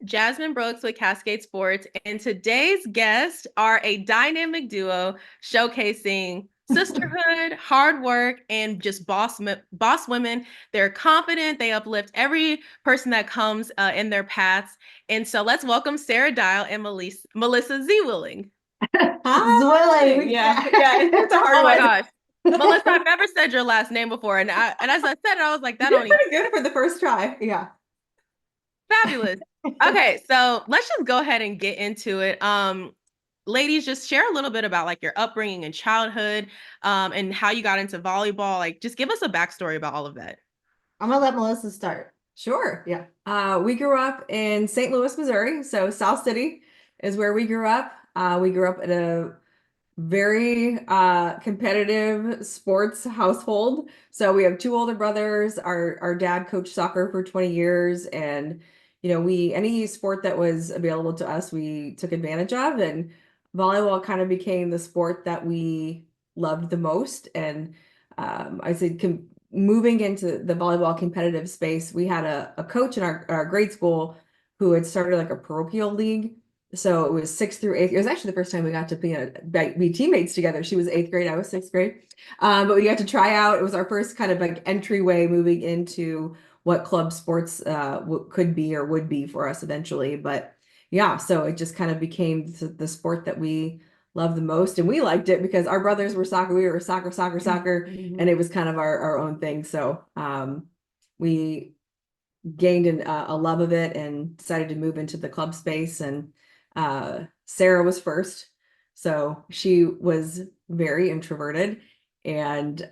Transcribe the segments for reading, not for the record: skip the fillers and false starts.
Jasmine Brooks with Cascade Sport, and today's guests are a dynamic duo showcasing sisterhood, hard work, and just boss women. They're confident. They uplift every person that comes in their paths. And so let's welcome Sarah Dial and Melissa Zwilling. Zwilling. Yeah, it's a hard Oh my one. gosh. Melissa, I've never said your last name before. And as I said it, I was like, that You're don't even pretty good for the first try. Yeah. fabulous. Okay, so let's just go ahead and get into it. Ladies, just share a little bit about like your upbringing and childhood, and how you got into volleyball. Like, just give us a backstory about all of that. I'm gonna let Melissa start. Sure. Yeah. We grew up in St. Louis, Missouri. So South City is where we grew up. We grew up in a very competitive sports household. So we have two older brothers. Our dad coached soccer for 20 years, and we any sport that was available to us, we took advantage of, and volleyball kind of became the sport that we loved the most. And I said moving into the volleyball competitive space, we had a coach in our grade school who had started like a parochial league. So it was 6th through 8th. It was actually the first time we got to be teammates together. She was 8th grade, I was 6th grade. But we got to try out. It was our first kind of like entryway moving into what club sports could be or would be for us eventually. But yeah, so it just kind of became the sport that we loved the most. And we liked it because our brothers were soccer. We were soccer, and it was kind of our own thing. So we gained a love of it and decided to move into the club space. And Sarah was first. So she was very introverted and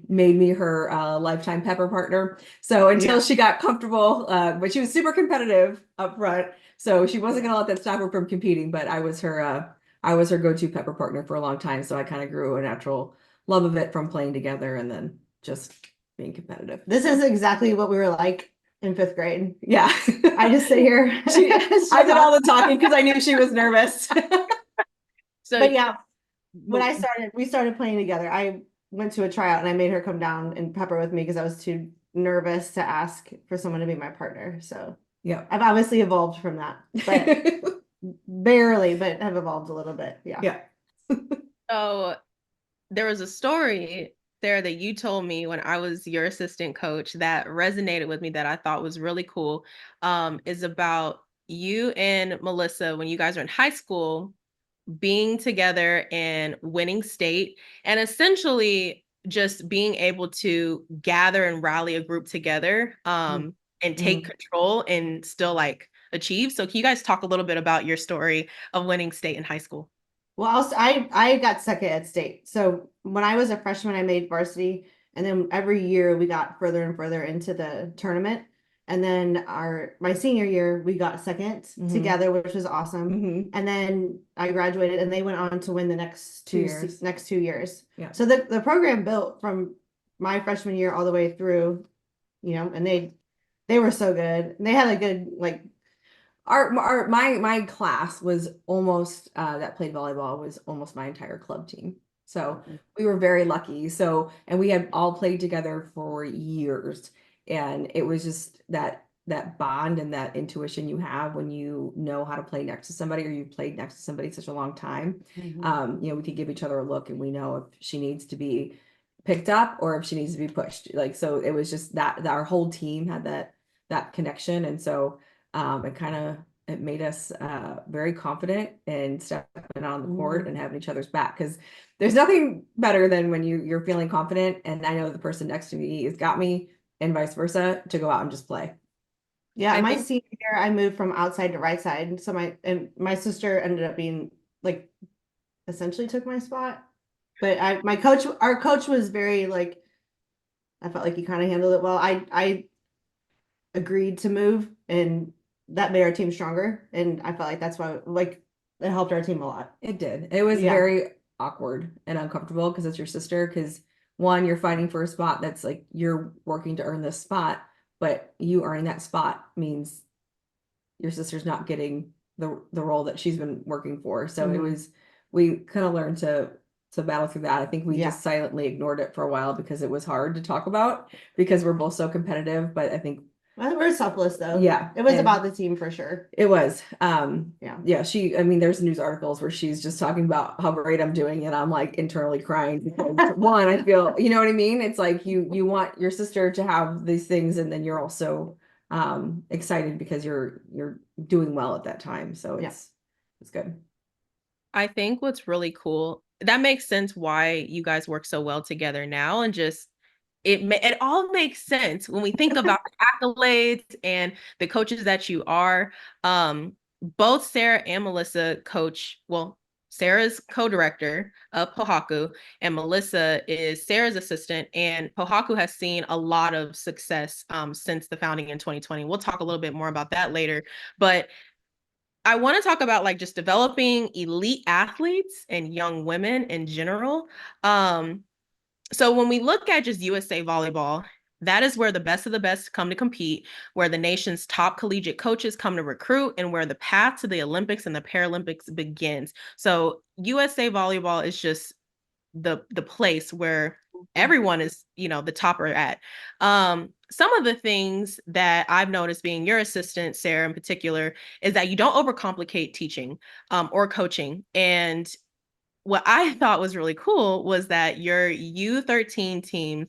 made me her lifetime pepper partner. So until she got comfortable, but she was super competitive up front. So she wasn't going to let that stop her from competing, but I was her go-to pepper partner for a long time. So I kind of grew a natural love of it from playing together and then just being competitive. This is exactly what we were like in 5th grade. Yeah. I just sit here. I did all the talking because I knew she was nervous. So, But yeah, when we started playing together. I went to a tryout and I made her come down and pepper with me because I was too nervous to ask for someone to be my partner. So yeah, I've obviously evolved from that, but barely, but have evolved a little bit. Yeah. Yeah. so there was a story there that you told me when I was your assistant coach that resonated with me that I thought was really cool. Is about you and Melissa when you guys were in high school being together and winning state, and essentially just being able to gather and rally a group together, and take control and still like achieve. So can you guys talk a little bit about your story of winning state in high school? Well, I got second at state. So when I was a freshman, I made varsity, and then every year we got further and further into the tournament. And then my senior year, we got 2nd together, which was awesome. And then I graduated, and they went on to win the next 2 years. Yeah. So the program built from my freshman year all the way through, and they were so good. They had a good like my class was almost that played volleyball was almost my entire club team. So we were very lucky. So, and we had all played together for years, and it was just that bond and that intuition you have when you know how to play next to somebody or you've played next to somebody such a long time. We could give each other a look and we know if she needs to be picked up or if she needs to be pushed. Like, so it was just that our whole team had that connection. And so it made us very confident and stepping on the court and having each other's back, because there's nothing better than when you're feeling confident and I know the person next to me has got me, and vice versa, to go out and just play. Yeah, my senior year, I moved from outside to right side. So my sister ended up being like essentially took my spot. But our coach was very like, I felt like he kind of handled it well. I agreed to move, and that made our team stronger. And I felt like that's why like it helped our team a lot. It did. It was very awkward and uncomfortable because it's your sister. Because one, you're fighting for a spot that's like you're working to earn this spot, but you earning that spot means your sister's not getting the role that she's been working for. So we kind of learned to battle through that. I think we just silently ignored it for a while because it was hard to talk about because we're both so competitive. But I think Well, we're selfless though. Yeah. It was and about the team for sure. It was. Yeah. Yeah, I mean, there's news articles where she's just talking about how great I'm doing, and I'm like internally crying because one, I feel, you know what I mean? It's like you want your sister to have these things, and then you're also excited because you're doing well at that time. So it's good. I think what's really cool, that makes sense why you guys work so well together now, and just it all makes sense when we think about the accolades and the coaches that you are. Both Sarah and Melissa coach, well, Sarah's co-director of Pohaku, and Melissa is Sarah's assistant. And Pohaku has seen a lot of success since the founding in 2020. We'll talk a little bit more about that later. But I want to talk about like just developing elite athletes and young women in general. Um, so when we look at just USA volleyball, that is where the best of the best come to compete, where the nation's top collegiate coaches come to recruit, and where the path to the Olympics and the Paralympics begins. So USA volleyball is just the place where everyone is, the topper at. Some of the things that I've noticed being your assistant, Sarah, in particular, is that you don't overcomplicate teaching or coaching. And what I thought was really cool was that your U13 team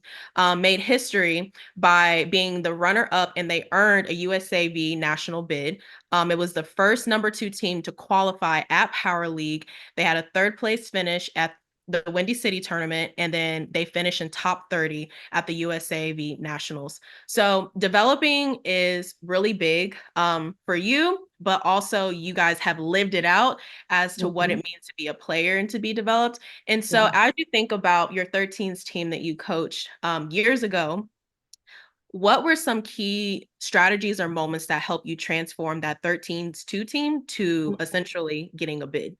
made history by being the runner up, and they earned a USAV national bid. It was the first number 2 team to qualify at Power League. They had a third place finish at the Windy City tournament, and then they finished in top 30 at the USAV Nationals. So developing is really big for you, but also you guys have lived it out as to what it means to be a player and to be developed. And so as you think about your 13s team that you coached years ago, what were some key strategies or moments that helped you transform that 13s 2 team to essentially getting a bid?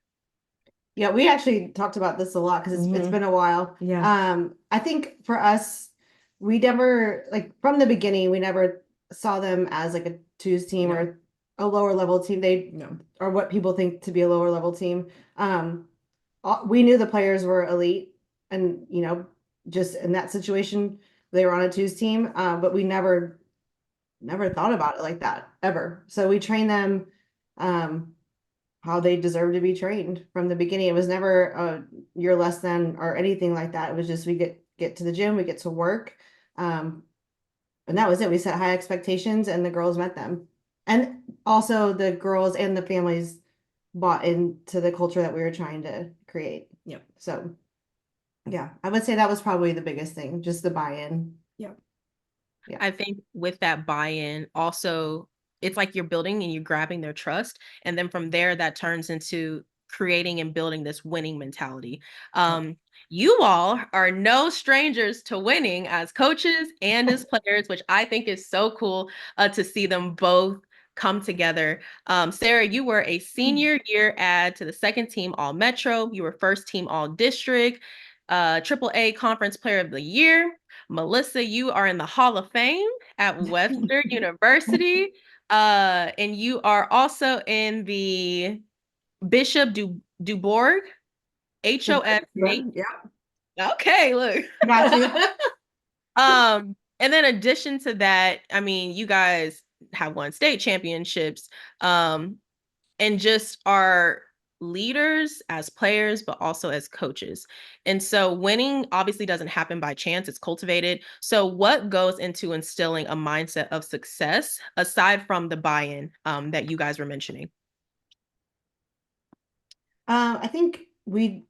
Yeah, we actually talked about this a lot because it's been a while. Yeah. I think for us, we never, like from the beginning, we never saw them as like a twos team or a lower level team. They are what people think to be a lower level team. We knew the players were elite, and just in that situation, they were on a twos team. But we never thought about it like that ever. So we trained them. How they deserve to be trained from the beginning. It was never you're less than or anything like that. It was just we get to the gym, we get to work. And that was it. We set high expectations and the girls met them. And also the girls and the families bought into the culture that we were trying to create. Yep. So yeah, I would say that was probably the biggest thing, just the buy-in. Yep. Yeah. I think with that buy-in, also, it's like you're building and you're grabbing their trust. And then from there, that turns into creating and building this winning mentality. You all are no strangers to winning as coaches and as players, which I think is so cool to see them both come together. Sarah, you were a senior year add to the second team All Metro. You were first team All District, AAA Conference Player of the Year. Melissa, you are in the Hall of Fame at Webster University. And you are also in the Bishop Dubourg, HOS. Yeah. Okay, look. Got you. And then addition to that, I mean, you guys have won state championships, and just are leaders as players, but also as coaches. And so winning obviously doesn't happen by chance, it's cultivated. So what goes into instilling a mindset of success aside from the buy-in that you guys were mentioning? I think we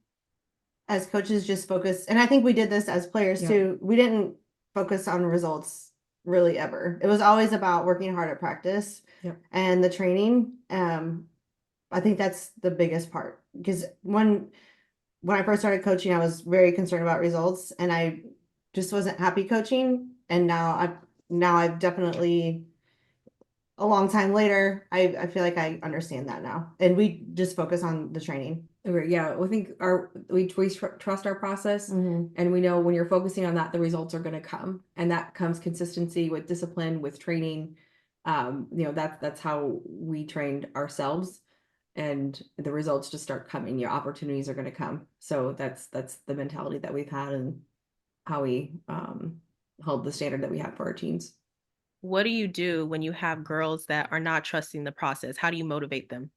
as coaches just focus, and I think we did this as players too. We didn't focus on results really ever. It was always about working hard at practice and the training. I think that's the biggest part because when I first started coaching, I was very concerned about results and I just wasn't happy coaching. And I've definitely a long time later, I feel like I understand that now. And we just focus on the training. Okay, yeah, I think we trust our process, and we know when you're focusing on that, the results are going to come, and that comes consistency with discipline, with training. That's how we trained ourselves, and the results just start coming. Your opportunities are going to come. So that's the mentality that we've had and how we hold the standard that we have for our teams. what do you do when you have girls that are not trusting the process? How do you motivate them?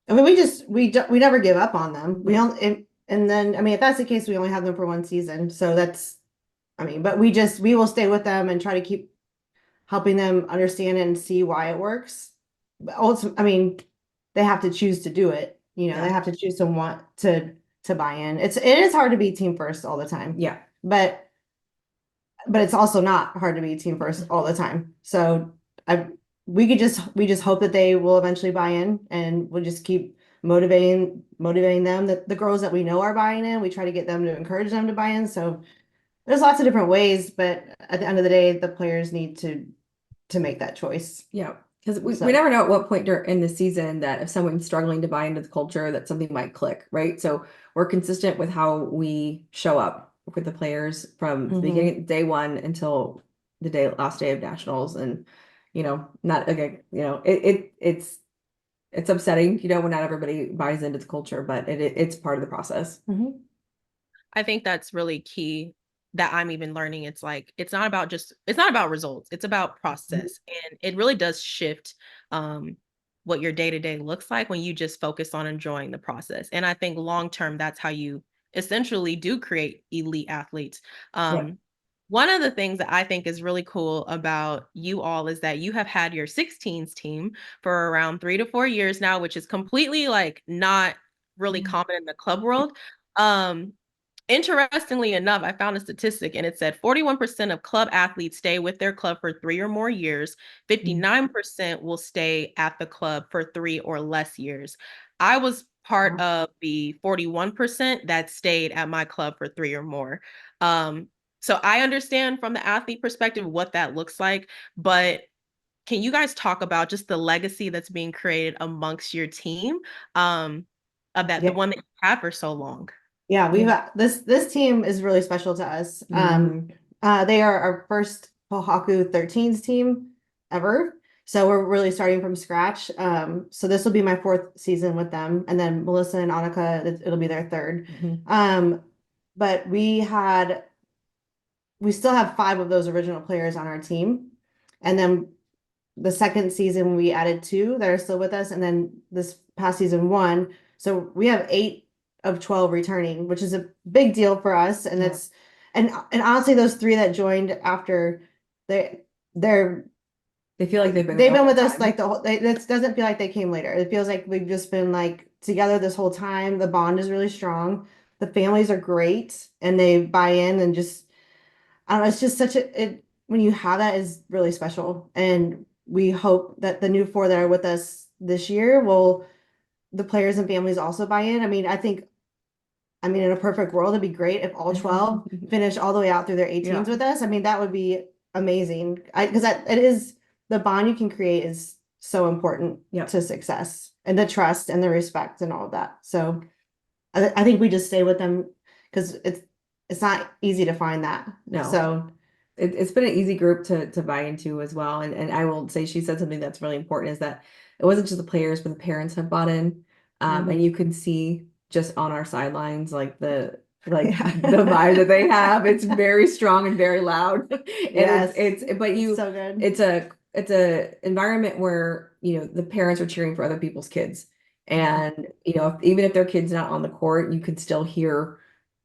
I mean, we never give up on them. We only and then I mean, if that's the case, we only have them for one season. So that's I mean, but we will stay with them and try to keep helping them understand and see why it works. But also, I mean, they have to choose to do it. You know, Yeah. they have to choose to want to buy in. It is hard to be team first all the time. Yeah. But it's also not hard to be team first all the time. So I we just hope that they will eventually buy in, and we'll just keep motivating them. The girls that we know are buying in, we try to get them to encourage them to buy in. So there's lots of different ways, but at the end of the day, the players need to make that choice. Yeah. Because we So never know at what point in the season that if someone's struggling to buy into the culture, that something might click, right? So we're consistent with how we show up with the players from the beginning, day one until the last day of nationals. And, not again, it's upsetting, when not everybody buys into the culture, but it's part of the process. I think that's really key that I'm even learning. It's like it's not about results. It's about process. And it really does shift what your day-to-day looks like when you just focus on enjoying the process. And I think long term, that's how you essentially do create elite athletes. Yeah. One of the things that I think is really cool about you all is that you have had your 16s team for around 3 to 4 years now, which is completely like not really common in the club world. Um, Interestingly enough, I found a statistic and it said 41% of club athletes stay with their club for 3 or more years. 59% will stay at the club for 3 or less years. I was part of the 41% that stayed at my club for 3 or more. So I understand from the athlete perspective what that looks like, but can you guys talk about just the legacy that's being created amongst your team? Of that, the yeah, one that you had for so long. yeah, this team is really special to us. They are our first Pohaku 13s team ever. So we're really starting from scratch. So this will be my fourth season with them, and then Melissa and Annika, it'll be their third. But we still have five of those original players on our team, and then the second season we added two that are still with us, and then this past season one. So we have 8 of 12 returning, which is a big deal for us. And that's and honestly, those three that joined after they're They feel like they've been with us like the whole. It doesn't feel like they came later. It feels like we've just been like together this whole time. The bond is really strong. The families are great, and they buy in and just I don't know. It's just when you have that is really special. And we hope that the new four that are with us this year the players and families also buy in. I mean, in a perfect world, it'd be great if all 12 finish all the way out through their 18s with us. I mean, that would be amazing. Because it is the bond you can create is so important to success, and the trust and the respect and all of that. So I think we just stay with them because it's not easy to find that. No. So it's been an easy group to buy into as well. And I will say she said something that's really important is that it wasn't just the players, but the parents have bought in. And you can see just on our sidelines, like the vibe that they have. It's very strong and very loud. And it's so good. It's a environment where, the parents are cheering for other people's kids. And, even if their kid's not on the court, you can still hear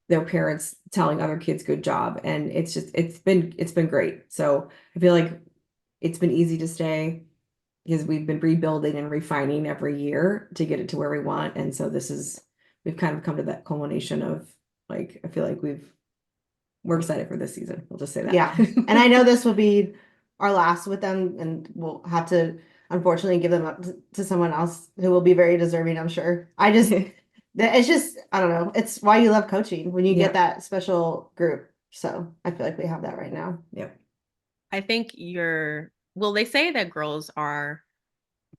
their parents telling other kids good job. And it's been great. So I feel like it's been easy to stay because we've been rebuilding and refining every year to get it to where we want. And so we've kind of come to that culmination of like, I feel like we're excited for this season. We'll just say that. Yeah. And I know this will be our last with them, and we'll have to unfortunately give them up to someone else who will be very deserving, I'm sure. It's just, I don't know. It's why you love coaching when you get that special group. So I feel like we have that right now. Yep. I think they say that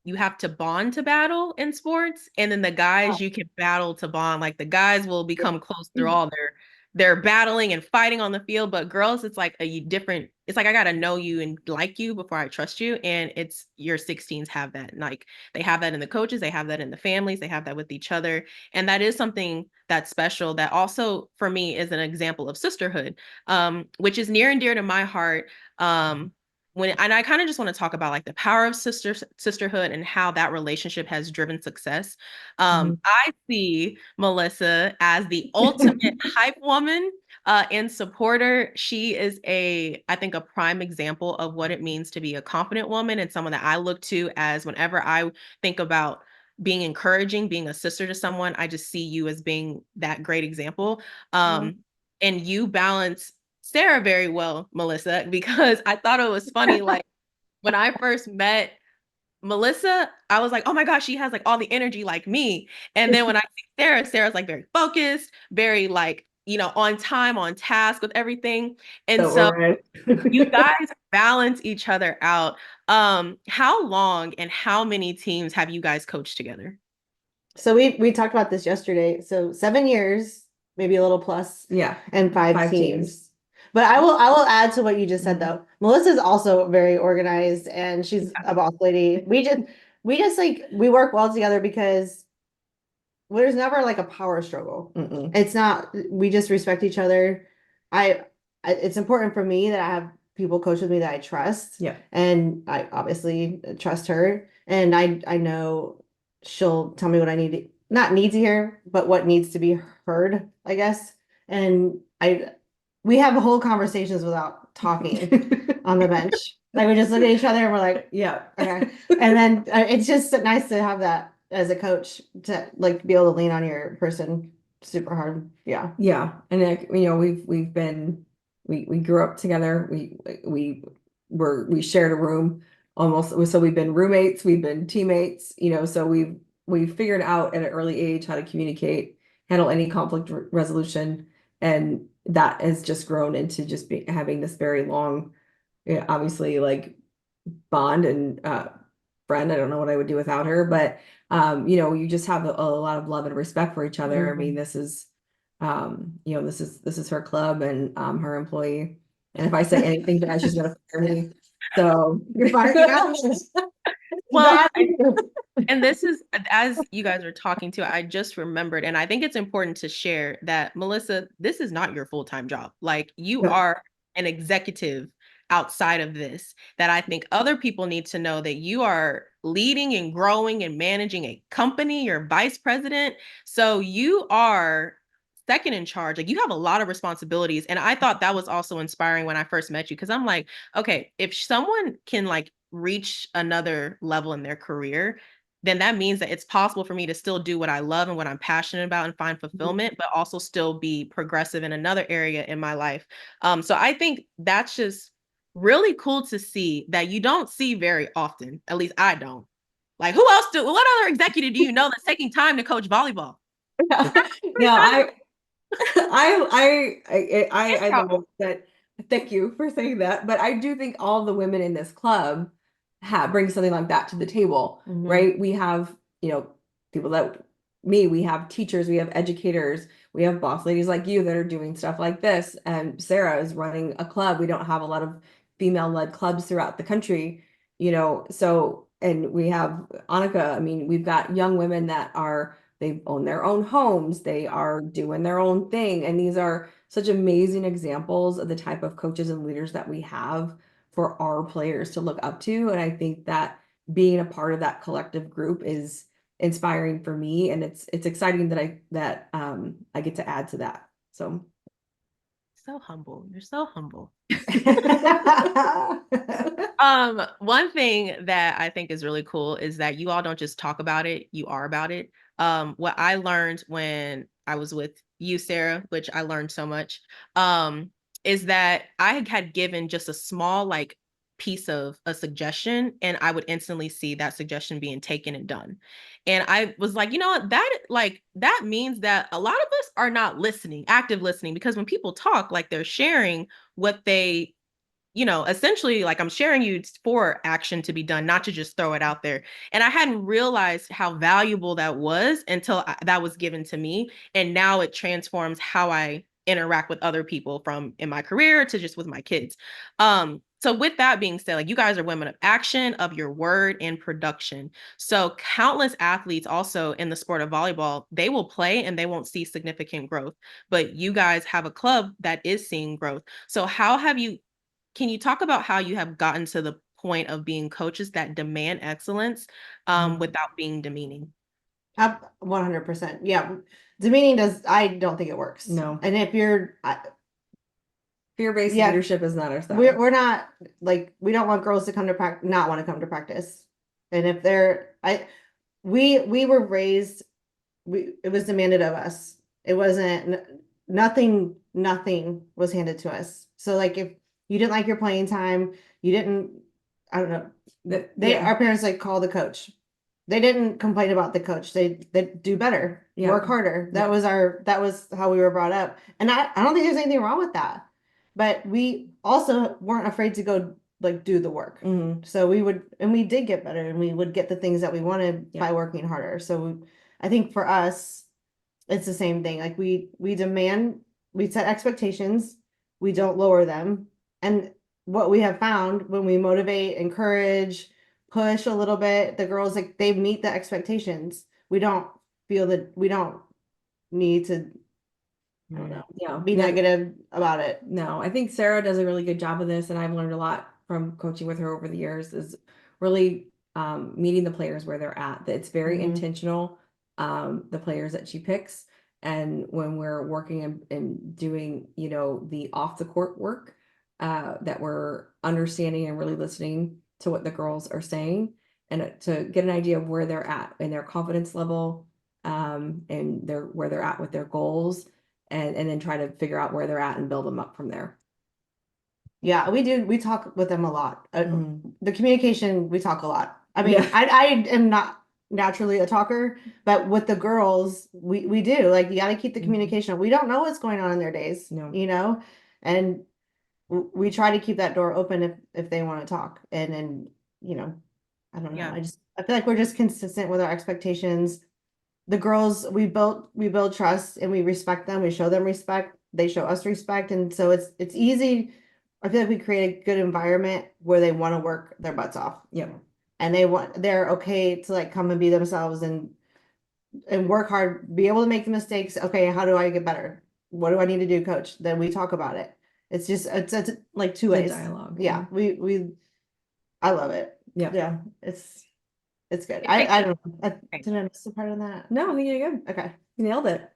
you have to bond to battle in sports, and then the guys you can battle to bond. Like the guys will become close through all their battling and fighting on the field, but girls, it's like it's like I gotta know you and like you before I trust you. And it's your 16s have that. Like they have that in the coaches, they have that in the families, they have that with each other. And that is something that's special that also for me is an example of sisterhood, which is near and dear to my heart. and I kind of just want to talk about like the power of sisterhood and how that relationship has driven success. I see Melissa as the ultimate hype woman and supporter. She is I think, a prime example of what it means to be a confident woman, and someone that I look to as whenever I think about being encouraging, being a sister to someone, I just see you as being that great example. And you balance Sarah very well, Melissa, because I thought it was funny. Like when I first met Melissa, I was like, oh my gosh, she has like all the energy like me. And then when I see Sarah, Sarah's like very focused, very like, on time, on task with everything. And So so right. you guys balance each other out. How long and how many teams have you guys coached together? So we talked about this yesterday. So 7 years, maybe a little plus, Yeah. and five 5 teams. teams. But I will add to what you just said though. Melissa's also very organized and she's a boss lady. We just like we work well together because there's never like a power struggle. It's not, we just respect each other. It's important for me that I have people coach with me that I trust. Yeah. And I obviously trust her. And I know she'll tell me what I need to, not need to hear, but what needs to be heard, I guess. And we have whole conversations without talking on the bench. Like we just look at each other and we're like, Yeah. okay. And then it's just nice to have that as a coach to like be able to lean on your person super hard. Yeah. Yeah. And like, we grew up together. We shared a room almost. So we've been roommates, we've been teammates, so we figured out at an early age how to communicate, handle any conflict resolution. And that has just grown into just having this very long, obviously like bond and friend. I don't know what I would do without her, but you just have a lot of love and respect for each other. I mean, this is this is her club and her employee. And if I say anything bad, she's gonna fire me. So You're fired. Well, and this is, as you guys are talking to, I just remembered, and I think it's important to share that, Melissa, this is not your full-time job. Like you No. are an executive outside of this, that I think other people need to know that you are leading and growing and managing a company, you're vice president. So you are second in charge. Like you have a lot of responsibilities. And I thought that was also inspiring when I first met you, because I'm like, okay, if someone can like reach another level in their career, then that means that it's possible for me to still do what I love and what I'm passionate about and find fulfillment, but also still be progressive in another area in my life. So I think that's just really cool to see that you don't see very often. At least I don't. Like, what other executive do you know that's taking time to coach volleyball? No, I love that. Thank you for saying that. But I do think all the women in this club bring something like that to the table, right? We have, people we have teachers, we have educators, we have boss ladies like you that are doing stuff like this. And Sarah is running a club. We don't have a lot of female-led clubs throughout the country, so, and we have Annika. I mean, we've got young women that they own their own homes, they are doing their own thing. And these are such amazing examples of the type of coaches and leaders that we have for our players to look up to. And I think that being a part of that collective group is inspiring for me. And it's exciting that I get to add to that. So humble. You're so humble. One thing that I think is really cool is that you all don't just talk about it, you are about it. What I learned when I was with you, Sarah, which I learned so much, is that I had given just a small like piece of a suggestion, and I would instantly see that suggestion being taken and done. And I was like, you know what, that means that a lot of us are not listening, active listening, because when people talk, like they're sharing what they, essentially, like I'm sharing you for action to be done, not to just throw it out there. And I hadn't realized how valuable that was until that was given to me. And now it transforms how I interact with other people, from in my career to just with my kids. So with that being said, like you guys are women of action, of your word and production. So countless athletes also in the sport of volleyball, they will play and they won't see significant growth, but you guys have a club that is seeing growth. So how have you can you talk about how you have gotten to the point of being coaches that demand excellence without being demeaning? 100%. Yeah. Demeaning I don't think it works. No. And if you're, fear-based yeah, leadership is not our style. we're not like, we don't want girls to come to practice, not want to come to practice. And if we were raised, it was demanded of us. It wasn't, nothing was handed to us. So like, if you didn't like your playing time, you didn't, I don't know, our parents like call the coach. They didn't complain about the coach. They do better, work harder. That was how we were brought up. And I don't think there's anything wrong with that. But we also weren't afraid to go like do the work. So we did get better, and we would get the things that we wanted by working harder. So I think for us, it's the same thing. Like we set expectations, we don't lower them. And what we have found when we motivate, encourage, push a little bit, the girls, like, they meet the expectations. We don't feel that we don't need to, I don't know, be negative about it. No, I think Sarah does a really good job of this, and I've learned a lot from coaching with her over the years, is really meeting the players where they're at. That it's very intentional, the players that she picks. And when we're working and doing, the off the court work, that we're understanding and really listening to what the girls are saying, and to get an idea of where they're at in their confidence level, and where they're at with their goals, and then try to figure out where they're at and build them up from there. Yeah, we do. We talk with them a lot. The communication, we talk a lot. I mean, I am not naturally a talker, but with the girls, we do. Like, you got to keep the communication. We don't know what's going on in their days, and we try to keep that door open if they want to talk. And then, I don't know. I feel like we're just consistent with our expectations. The girls, we build trust, and we respect them. We show them respect. They show us respect. And so it's easy. I feel like we create a good environment where they want to work their butts off. And they're okay to like come and be themselves and work hard, be able to make the mistakes. Okay, how do I get better? What do I need to do, coach? Then we talk about it. It's just, it's like two ways. Dialogue. Yeah. I love it. Yeah. It's good. I don't know. Did I miss a part of that? No, I think you're good. Okay. You nailed it.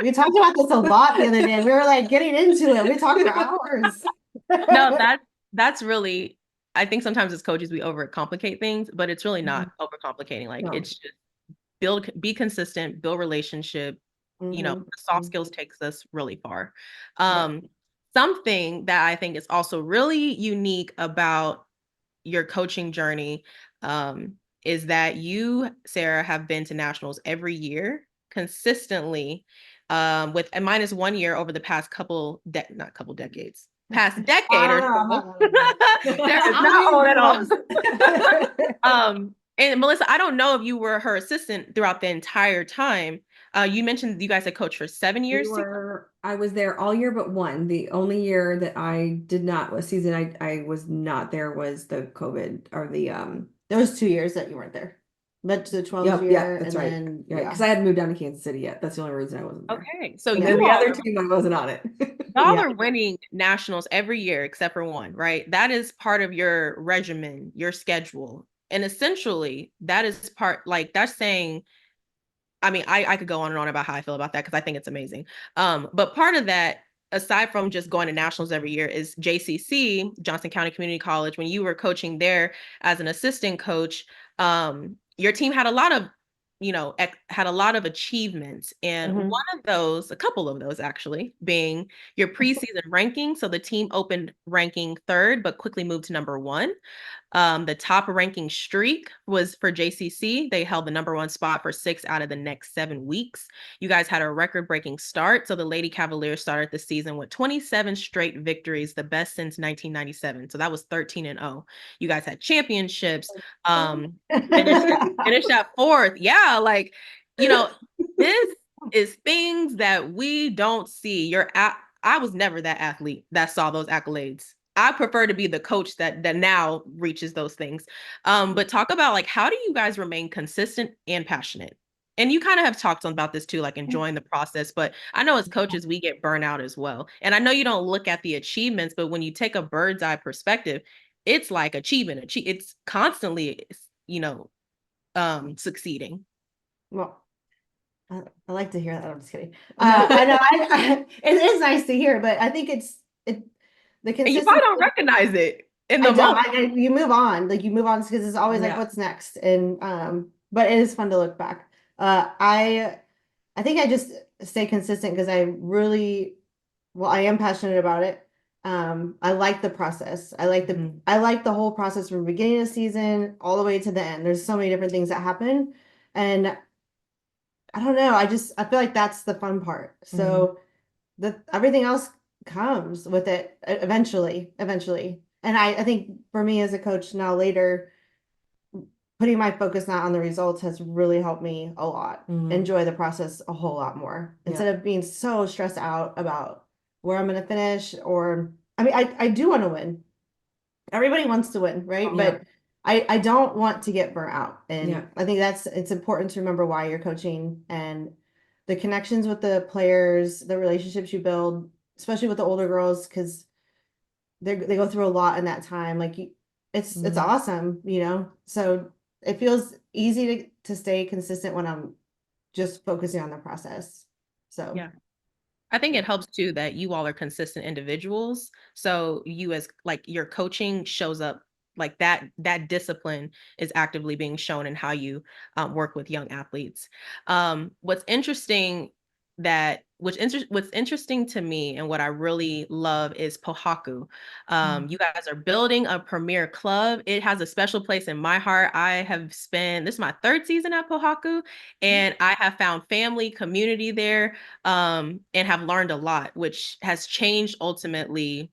We talked about this a lot the other day. We were like getting into it. We talked for hours. No, that's really, I think sometimes as coaches, we overcomplicate things, but it's really not overcomplicating. Like, it's just be consistent, build relationship, the soft skills takes us really far. Something that I think is also really unique about your coaching journey, is that you, Sarah, have been to nationals every year consistently, with a minus 1 year over the past decades. Past decade or so. That is not old at all. And Melissa, I don't know if you were her assistant throughout the entire time. You mentioned you guys had coached for 7 years. I was there all year but one. The only year that I did not, a season I was not there, was the COVID, or the there was 2 years that you weren't there. But the 12th year, yeah, that's right. Because I hadn't moved down to Kansas City yet. That's the only reason I wasn't there. Okay, so the other team, I wasn't on it. Y'all are winning nationals every year except for one, right? That is part of your regimen, your schedule, and essentially that is that's saying. I mean, I could go on and on about how I feel about that, because I think it's amazing. But part of that, aside from just going to nationals every year, is JCC, Johnson County Community College. When you were coaching there as an assistant coach, your team had a lot of achievements. And a couple of those actually, being your preseason ranking. So the team opened ranking 3rd, but quickly moved to number 1. The top ranking streak was for JCC. They held the number 1 spot for 6 out of the next 7 weeks. You guys had a record-breaking start. So the Lady Cavaliers started the season with 27 straight victories, the best since 1997. So that was 13-0. You guys had championships. Finished at 4th. Yeah, this is things that we don't see. I was never that athlete that saw those accolades. I prefer to be the coach that now reaches those things. But talk about how do you guys remain consistent and passionate? and you kind of have talked about this too, like enjoying the process, but I know as coaches, we get burnout as well. And I know you don't look at the achievements, but when you take a bird's eye perspective, it's like achievement. It's constantly, succeeding. Well, I like to hear that. I'm just kidding. I know it is nice to hear, but I think the And you probably consistency. don't recognize it in the I don't. moment. You move on, like you move on because it's always like, what's next? And but it is fun to look back. I think I just stay consistent because I am passionate about it. I like the process. I like the whole process from beginning of the season all the way to the end. There's so many different things that happen, and I don't know. I feel like that's the fun part. So everything else comes with it eventually. And I think for me as a coach now later, putting my focus not on the results has really helped me a lot. Enjoy the process a whole lot more instead of being so stressed out about where I'm going to finish. Or I mean, I do want to win. Everybody wants to win, right? But I don't want to get burnt out. And I think it's important to remember why you're coaching and the connections with the players, the relationships you build, especially with the older girls, because they go through a lot in that time. Like it's awesome, So it feels easy to stay consistent when I'm just focusing on the process. So Yeah. I think it helps too that you all are consistent individuals. So you as like your coaching shows up like that discipline is actively being shown in how you work with young athletes. What's interesting to me and what I really love is Pohaku. You guys are building a premier club. It has a special place in my heart. This is my third season at Pohaku, and I have found family, community there, and have learned a lot, which has changed ultimately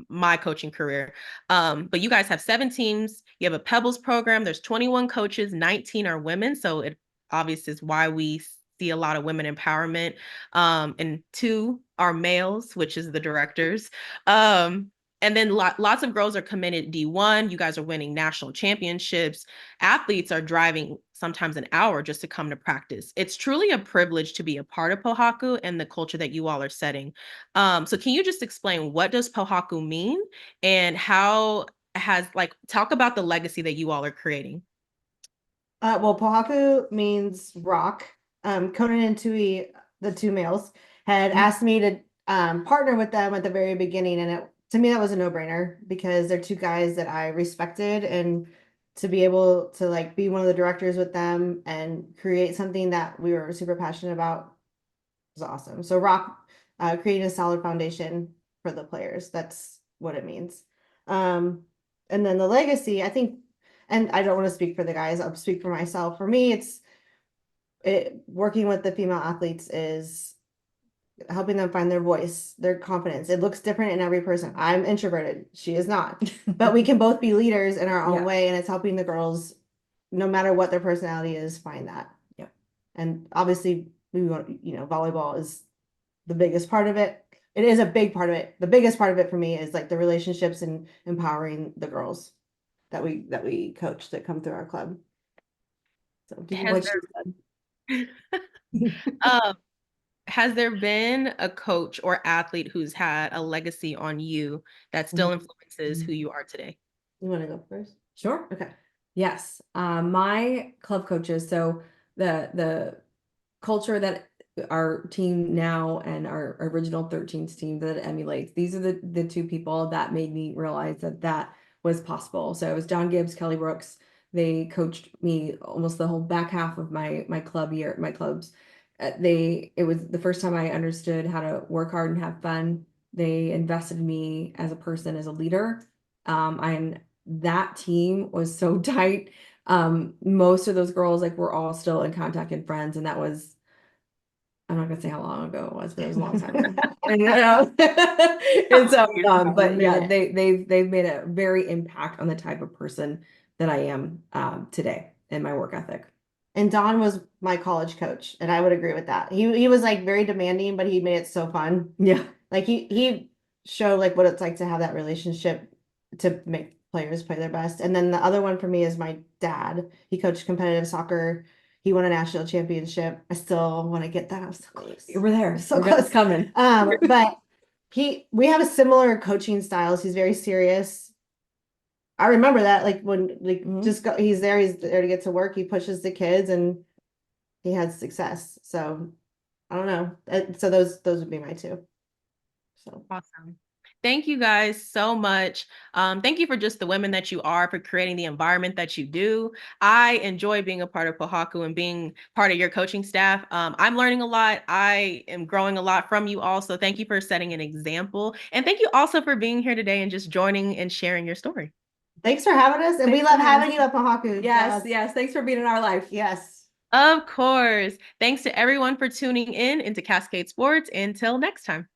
my coaching career. But you guys have 7 teams. You have a Pebbles program. There's 21 coaches, 19 are women. So it obviously is why we see a lot of women empowerment. And 2 are males, which is the directors. And then lots of girls are committed D1. You guys are winning national championships. Athletes are driving sometimes an hour just to come to practice. It's truly a privilege to be a part of Pohaku and the culture that you all are setting. So can you just explain what does Pohaku mean and how talk about the legacy that you all are creating? Well, Pohaku means rock. Conan and Tui, the 2 males, had asked me to partner with them at the very beginning, and to me that was a no-brainer because they're 2 guys that I respected, and to be able to like be one of the directors with them and create something that we were super passionate about was awesome. So rock, creating a solid foundation for the players. That's what it means. And then the legacy, I think, and I don't want to speak for the guys, I'll speak for myself. For me, working with the female athletes is helping them find their voice, their confidence. It looks different in every person. I'm introverted. She is not. But we can both be leaders in our own way, and it's helping the girls, no matter what their personality is, find that. Yeah. And obviously, we want, volleyball is the biggest part of it. It is a big part of it. The biggest part of it for me is like the relationships and empowering the girls that we coach that come through our club. So what she said. Has there been a coach or athlete who's had a legacy on you that still influences who you are today? You want to go first? Sure. Okay. Yes. My club coaches, so the culture that our team now and our original 13s team that emulates, these are the 2 people that made me realize that was possible. So it was John Gibbs, Kelly Brooks. They coached me almost the whole back half of my club year, my clubs. It was the first time I understood how to work hard and have fun. They invested in me as a person, as a leader. And that team was so tight. Most of those girls were all still in contact and friends, and that was, I'm not gonna say how long ago it was, but it was a long time ago. And so, but yeah, they've made a very impact on the type of person that I am today and my work ethic. And Don was my college coach, and I would agree with that. He was like very demanding, but he made it so fun. Yeah. Like he showed like what it's like to have that relationship to make players play their best. And then the other one for me is my dad. He coached competitive soccer. He won a national championship. I still want to get that. I'm so close. We're there. So It's close. coming. But we have a similar coaching styles. He's very serious. I remember that, like when he's there to get to work. He pushes the kids and he has success. So I don't know. So those would be my two. So Awesome. Thank you guys so much. Thank you for just the women that you are, for creating the environment that you do. I enjoy being a part of Pohaku and being part of your coaching staff. I'm learning a lot. I am growing a lot from you all. So thank you for setting an example. And thank you also for being here today and just joining and sharing your story. thanks for having us. And we love having you at Pohaku. Yes. Thanks for being in our life. Yes. Of course. Thanks to everyone for tuning in into Cascade Sports. Until next time.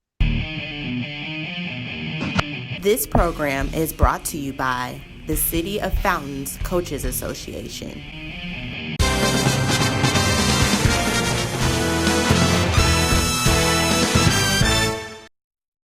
This program is brought to you by the City of Fountains Coaches Association.